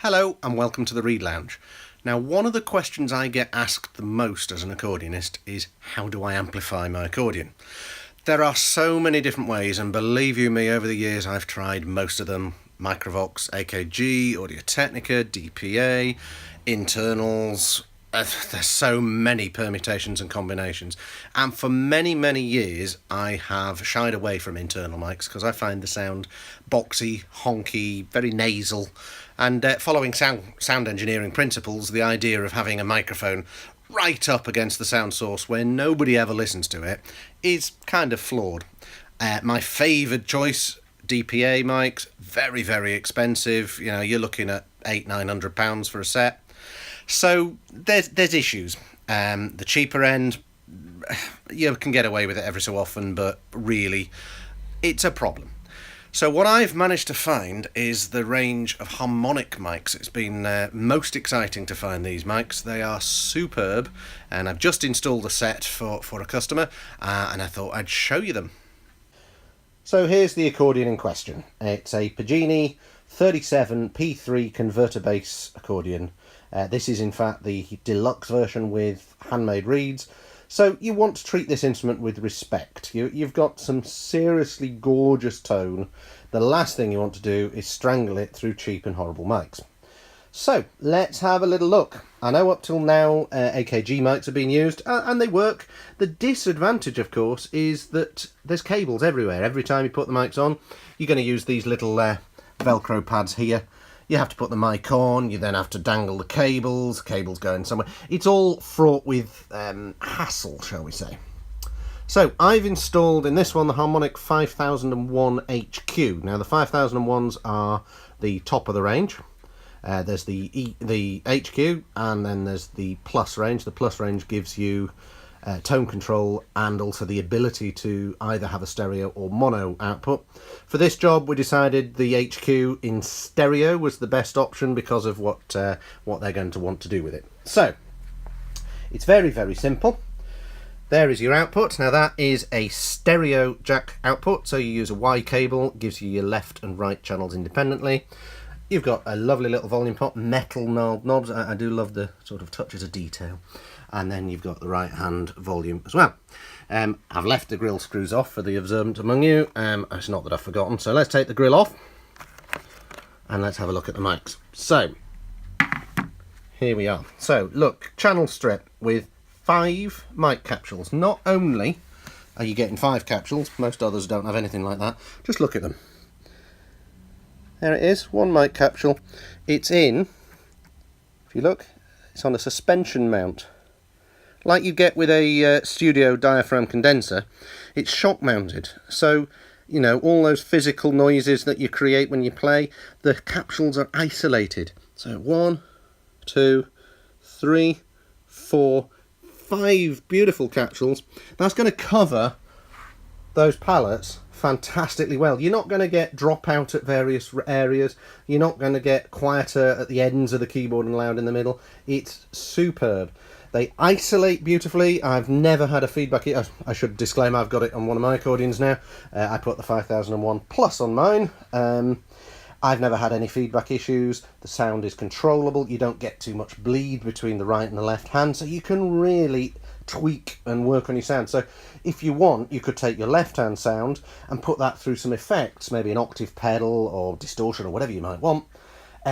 Hello and welcome to the Read Lounge. Now, one of the questions I get asked the most as an accordionist is how do I amplify my accordion? There are so many different ways, and believe you me, over the years I've tried most of them. Microvox, AKG, Audio-Technica, DPA, internals. There's so many permutations and combinations, and for many years I have shied away from internal mics because I find the sound boxy, honky, very nasal, and following sound engineering principles, the idea of having a microphone right up against the sound source where nobody ever listens to it is kind of flawed. My favoured choice, DPA mics, very expensive. You know, you're looking at £800-900 for a set. So there's issues. The cheaper end, you can get away with it every so often, but really, it's a problem. So what I've managed to find is the range of harmonic mics. It's been most exciting to find these mics. They are superb, and I've just installed a set for a customer, and I thought I'd show you them. So here's the accordion in question. It's a Pagini 37 P3 converter bass accordion. This is in fact the deluxe version with handmade reeds. So you want to treat this instrument with respect. You've got some seriously gorgeous tone. The last thing you want to do is strangle it through cheap and horrible mics. So let's have a little look. I know up till now AKG mics have been used and they work. The disadvantage, of course, is that there's cables everywhere. Every time you put the mics on, you're going to use these little Velcro pads here. You have to put the mic on, you then have to dangle the cables going somewhere. It's all fraught with hassle, shall we say. So I've installed in this one the Harmonik 5001 HQ. Now the 5001s are the top of the range. There's the HQ, and then there's the Plus range. The Plus range gives you tone control and also the ability to either have a stereo or mono output. For this job we decided the HQ in stereo was the best option because of what they're going to want to do with it. So it's very simple. There is your output. Now that is a stereo jack output, so you use a Y cable, gives you your left and right channels independently. You've got a lovely little volume pot, metal knobs. I do love the sort of touches of detail. And then you've got the right hand volume as well. I've left the grill screws off for the observant among you. It's not that I've forgotten. So let's take the grill off and let's have a look at the mics. So here we are. So look, channel strip with 5 mic capsules. Not only are you getting 5 capsules, most others don't have anything like that. Just look at them. There it is, 1 mic capsule. It's in, if you look, it's on a suspension mount. Like you get with a studio diaphragm condenser, it's shock mounted. So, you know, all those physical noises that you create when you play, the capsules are isolated. So 1, 2, 3, 4, 5 beautiful capsules. That's going to cover those palettes fantastically well. You're not going to get drop out at various areas. You're not going to get quieter at the ends of the keyboard and loud in the middle. It's superb. They isolate beautifully. I've never had a feedback. I should disclaim I've got it on one of my accordions now. I put the 5001 Plus on mine. I've never had any feedback issues. The sound is controllable. You don't get too much bleed between the right and the left hand, so you can really tweak and work on your sound. So if you want, you could take your left hand sound and put that through some effects, maybe an octave pedal or distortion or whatever you might want,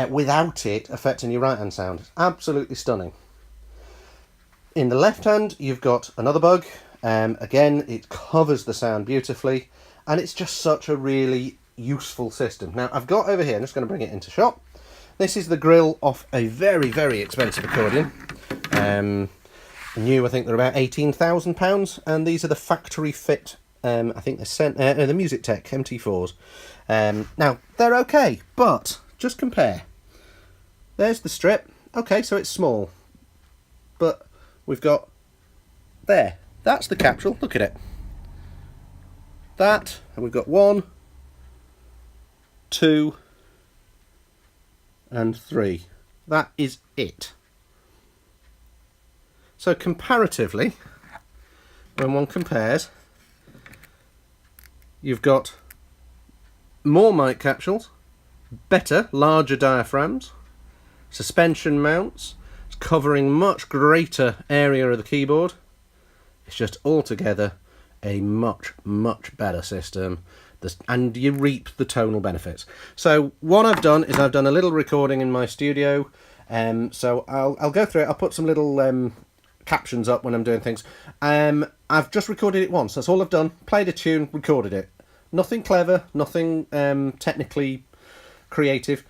without it affecting your right hand sound. It's absolutely stunning. In the left hand, you've got another bug. Again, it covers the sound beautifully, and it's just such a really useful system. Now, I've got over here, I'm just going to bring it into shot. This is the grill off a very expensive accordion. New, I think they're about £18,000, and these are the factory fit. I think they're sent the Music Tech MT4s. Now, they're okay, but just compare. There's the strip. Okay, so it's small, but we've got there. That's the capsule. Look at it. That, and we've got 1, 2, and 3. That is it. So comparatively, when one compares, you've got more mic capsules, better, larger diaphragms, suspension mounts. It's covering much greater area of the keyboard. It's just altogether a much better system, and you reap the tonal benefits. So what I've done is I've done a little recording in my studio, so I'll go through it. I'll put some little captions up when I'm doing things. I've just recorded it once, that's all I've done. Played a tune, recorded it. Nothing clever, nothing technically creative,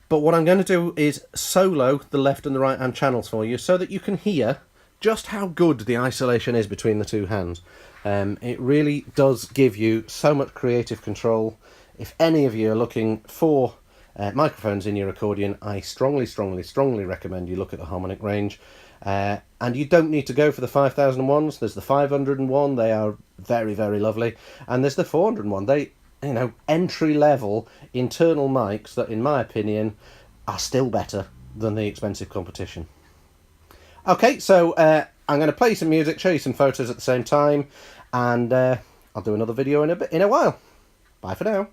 but what I'm going to do is solo the left and the right hand channels for you so that you can hear just how good the isolation is between the two hands. It really does give you so much creative control. If any of you are looking for microphones in your accordion, I strongly recommend you look at the Harmonik range. And you don't need to go for the 5001s. There's the 501, they are very lovely, and there's the 401. They, you know, entry level internal mics that in my opinion are still better than the expensive competition. Okay, so I'm going to play some music, show you some photos at the same time, and I'll do another video in a while. Bye for now.